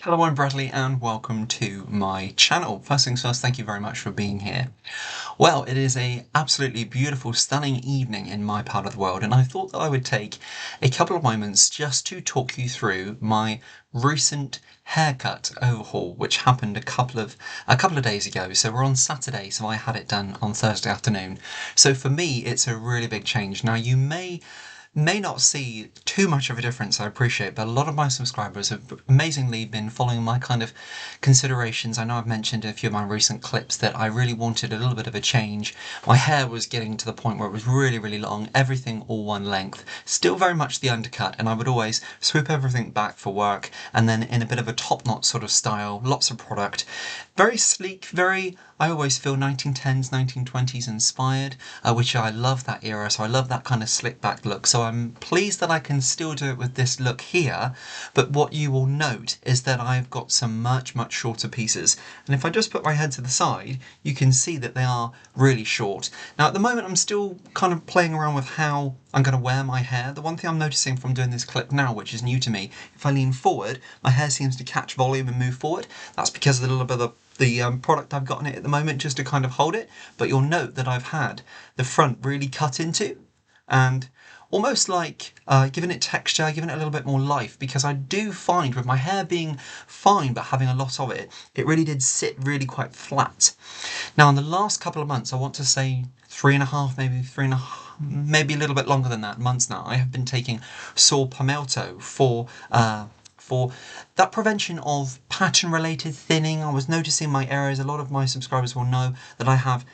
Hello, I'm Bradley and welcome to my channel. First things first, thank you very much for being here. Well, it is a absolutely beautiful, stunning evening in my part of the world, and I thought that I would take a couple of moments just to talk you through my recent haircut overhaul, which happened a couple of days ago. So we're on Saturday, so I had it done on Thursday afternoon. So for me, it's a really big change. Now you may not see too much of a difference, I appreciate, but a lot of my subscribers have amazingly been following my kind of considerations. I know I've mentioned in a few of my recent clips that I really wanted a little bit of a change. My hair was getting to the point where it was really, really long, everything all one length, still very much the undercut, and I would always swoop everything back for work, and then in a bit of a top knot sort of style, lots of product. Very sleek, I always feel 1910s, 1920s inspired, which I love that era, so I love that kind of slick back look. So I'm pleased that I can still do it with this look here, but what you will note is that I've got some much shorter pieces. And if I just put my head to the side, you can see that they are really short. Now at the moment I'm still kind of playing around with how I'm going to wear my hair. The one thing I'm noticing from doing this clip now, which is new to me, if I lean forward, my hair seems to catch volume and move forward. That's because of the little bit of the product I've got in it at the moment just to kind of hold it, but you'll note that I've had the front really cut into and almost like giving it texture, giving it a little bit more life, because I do find with my hair being fine but having a lot of it, it really did sit really quite flat. Now in the last couple of months, I want to say 3.5, maybe 3.5, maybe a little bit longer than that, months now, I have been taking Saw Palmetto for that prevention of pattern-related thinning. I was noticing my areas. A lot of my subscribers will know that I have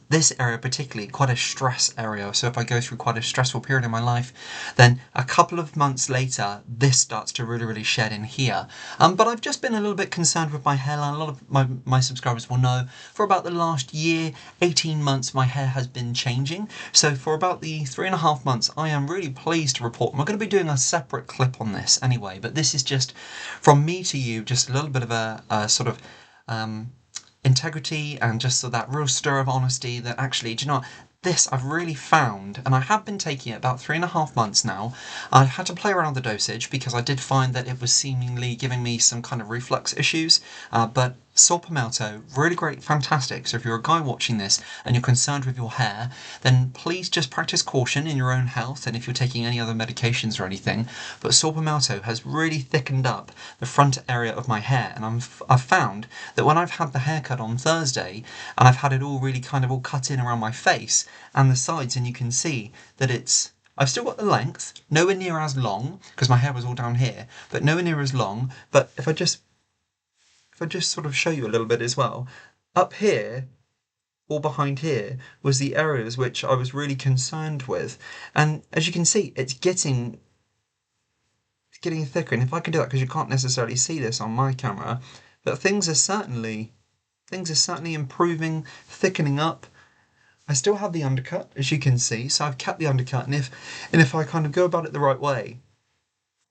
this area particularly quite a stress area. So if I go through quite a stressful period in my life, then a couple of months later, this starts to really shed in here. But I've just been a little bit concerned with my hairline. A lot of my subscribers will know for about the last year, 18 months, my hair has been changing. So for about the 3.5 months, I am really pleased to report, and we're going to be doing a separate clip on this anyway, but this is just from me to you, just a little bit of a sort of integrity and just so that real stir of honesty that actually, do you know what? This I've really found, and I have been taking it about 3.5 months now. I had to play around the dosage because I did find that it was seemingly giving me some kind of reflux issues, but Saw Palmetto, really great, fantastic. So if you're a guy watching this and you're concerned with your hair, then please just practice caution in your own health and if you're taking any other medications or anything. But Saw Palmetto has really thickened up the front area of my hair, and I've found that when I've had the haircut on Thursday and I've had it all really kind of all cut in around my face and the sides, and you can see that I've still got the length, nowhere near as long, because my hair was all down here, but nowhere near as long. But if I just sort of show you a little bit as well, up here, or behind here, was the areas which I was really concerned with. And as you can see, it's getting thicker. And if I can do that, because you can't necessarily see this on my camera, but things are certainly improving, thickening up. I still have the undercut, as you can see, so I've kept the undercut, and if I kind of go about it the right way,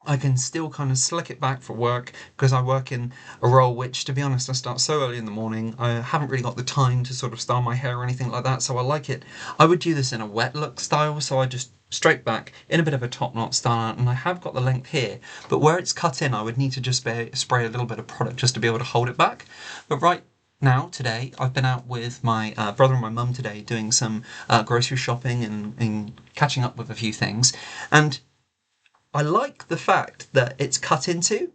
I can still kind of slick it back for work, because I work in a role which, to be honest, I start so early in the morning, I haven't really got the time to sort of style my hair or anything like that, so I like it. I would do this in a wet look style, so I just straight back in a bit of a top knot style, and I have got the length here, but where it's cut in, I would need to just spray a little bit of product just to be able to hold it back. But right now, today, I've been out with my brother and my mum today doing some grocery shopping and catching up with a few things, and I like the fact that it's cut into.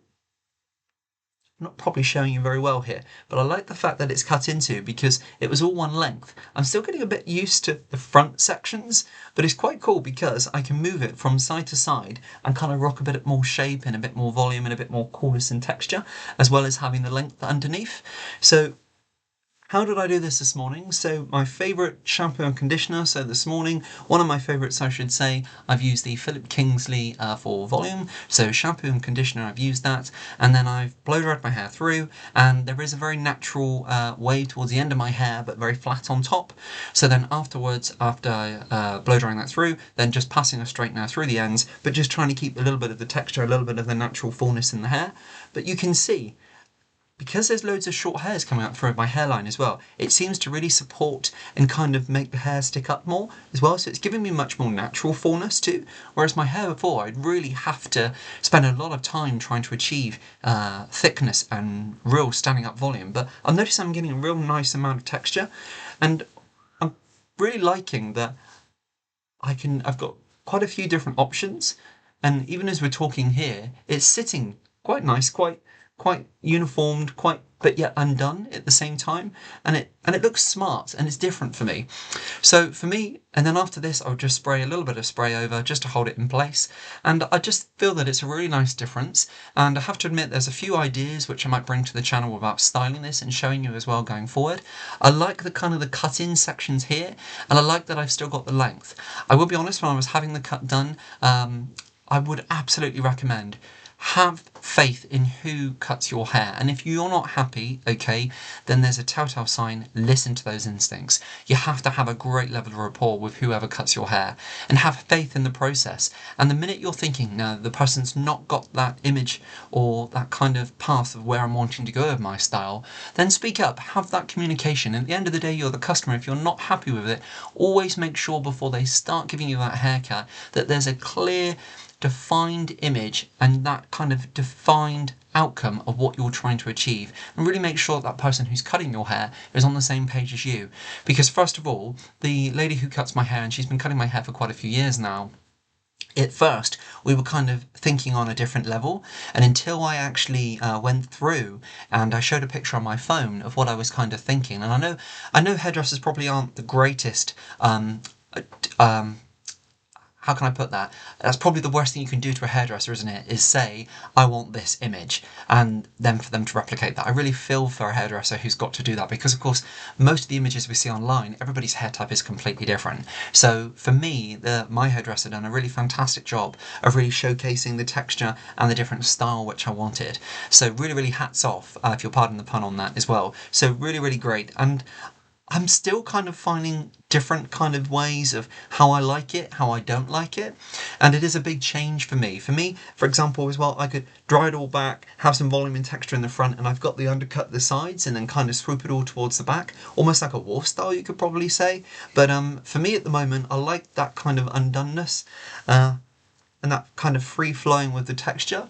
I'm not probably showing you very well here, but I like the fact that it's cut into because it was all one length. I'm still getting a bit used to the front sections, but it's quite cool because I can move it from side to side and kind of rock a bit more shape and a bit more volume and a bit more coolness and texture, as well as having the length underneath. So how did I do this morning? So my favourite shampoo and conditioner. So this morning, one of my favourites, I should say, I've used the Philip Kingsley for volume. So shampoo and conditioner, I've used that. And then I've blow dried my hair through. And there is a very natural wave towards the end of my hair, but very flat on top. So then afterwards, after blow drying that through, then just passing a straightener through the ends, but just trying to keep a little bit of the texture, a little bit of the natural fullness in the hair. But you can see because there's loads of short hairs coming up through my hairline as well, it seems to really support and kind of make the hair stick up more as well. So it's giving me much more natural fullness too. Whereas my hair before, I'd really have to spend a lot of time trying to achieve thickness and real standing up volume. But I've noticed I'm getting a real nice amount of texture, and I'm really liking that I've got quite a few different options. And even as we're talking here, it's sitting quite nice, quite uniformed, but yet undone at the same time, and it looks smart and it's different for me. So for me, and then after this, I'll just spray a little bit of spray over just to hold it in place, and I just feel that it's a really nice difference. And I have to admit, there's a few ideas which I might bring to the channel about styling this and showing you as well going forward. I like the kind of the cut-in sections here, and I like that I've still got the length. I will be honest, when I was having the cut done, I would absolutely recommend have faith in who cuts your hair. And if you're not happy, okay, then there's a telltale sign. Listen to those instincts. You have to have a great level of rapport with whoever cuts your hair and have faith in the process. And the minute you're thinking, no, the person's not got that image or that kind of path of where I'm wanting to go with my style, then speak up, have that communication. And at the end of the day, you're the customer. If you're not happy with it, always make sure before they start giving you that haircut that there's a clear, defined image and that kind of defined outcome of what you're trying to achieve, and really make sure that person who's cutting your hair is on the same page as you. Because first of all, the lady who cuts my hair, and she's been cutting my hair for quite a few years now, at first we were kind of thinking on a different level, and until I actually went through and I showed a picture on my phone of what I was kind of thinking. And I know hairdressers probably aren't the greatest how can I put that? That's probably the worst thing you can do to a hairdresser, isn't it? Is say, I want this image, and then for them to replicate that. I really feel for a hairdresser who's got to do that, because of course, most of the images we see online, everybody's hair type is completely different. So for me, my hairdresser done a really fantastic job of really showcasing the texture and the different style which I wanted. So really, really hats off, if you'll pardon the pun on that as well. So really, really great. And I'm still kind of finding different kind of ways of how I like it, how I don't like it, and it is a big change for me. For me, for example, as well, I could dry it all back, have some volume and texture in the front, and I've got the undercut the sides and then kind of swoop it all towards the back, almost like a wolf style, you could probably say. But for me at the moment, I like that kind of undoneness and that kind of free flowing with the texture.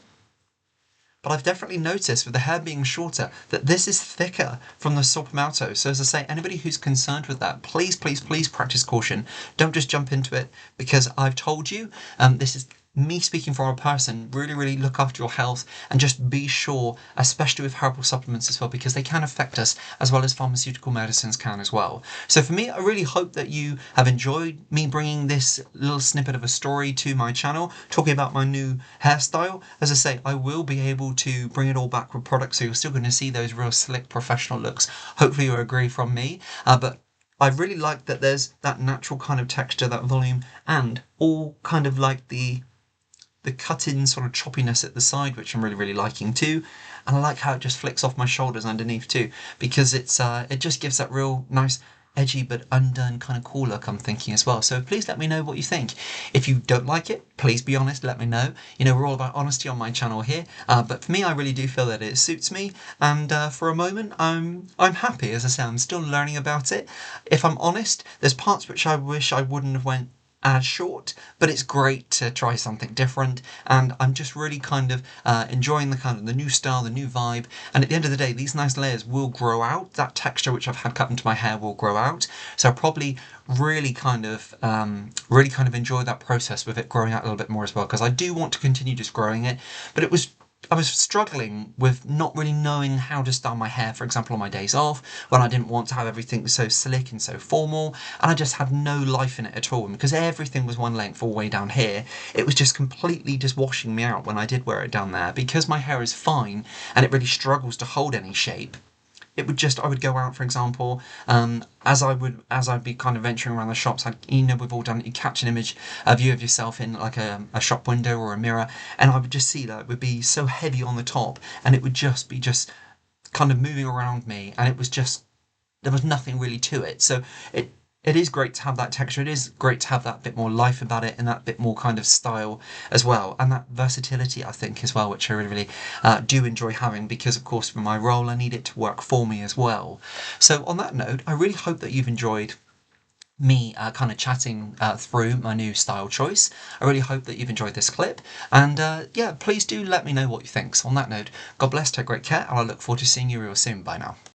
But I've definitely noticed with the hair being shorter that this is thicker from the Saw Palmetto. So as I say, anybody who's concerned with that, please, please, please practice caution. Don't just jump into it, because I've told you, this is me speaking for a person. Really, really look after your health, and just be sure, especially with herbal supplements as well, because they can affect us as well as pharmaceutical medicines can as well. So for me, I really hope that you have enjoyed me bringing this little snippet of a story to my channel, talking about my new hairstyle. As I say, I will be able to bring it all back with products, so you're still going to see those real slick professional looks. Hopefully you agree from me, but I really like that there's that natural kind of texture, that volume, and all kind of like the cut-in sort of choppiness at the side, which I'm really, really liking too. And I like how it just flicks off my shoulders underneath too, because it just gives that real nice edgy but undone kind of cool look, I'm thinking as well. So please let me know what you think. If you don't like it, please be honest, let me know. You know, we're all about honesty on my channel here, but for me, I really do feel that it suits me, and for a moment, I'm happy. As I say, I'm still learning about it. If I'm honest, there's parts which I wish I wouldn't have went as short, but it's great to try something different, and I'm just really kind of enjoying the new style, the new vibe. And at the end of the day, these nice layers will grow out. That texture which I've had cut into my hair will grow out, so I'll probably really kind of enjoy that process with it growing out a little bit more as well, because I do want to continue just growing it. But I was struggling with not really knowing how to style my hair, for example, on my days off, when I didn't want to have everything so slick and so formal, and I just had no life in it at all. And because everything was one length all the way down here, it was just completely just washing me out when I did wear it down there. Because my hair is fine and it really struggles to hold any shape, I would go out, for example, as I'd be kind of venturing around the shops, we've all done it, you catch a view of yourself in like a shop window or a mirror, and I would just see that it would be so heavy on the top, and it would just be kind of moving around me, and there was nothing really to it. So it is great to have that texture. It is great to have that bit more life about it and that bit more kind of style as well. And that versatility, I think, as well, which I really do enjoy having because, of course, for my role, I need it to work for me as well. So on that note, I really hope that you've enjoyed me kind of chatting through my new style choice. I really hope that you've enjoyed this clip. And yeah, please do let me know what you think. So on that note, God bless, take great care, and I look forward to seeing you real soon. Bye now.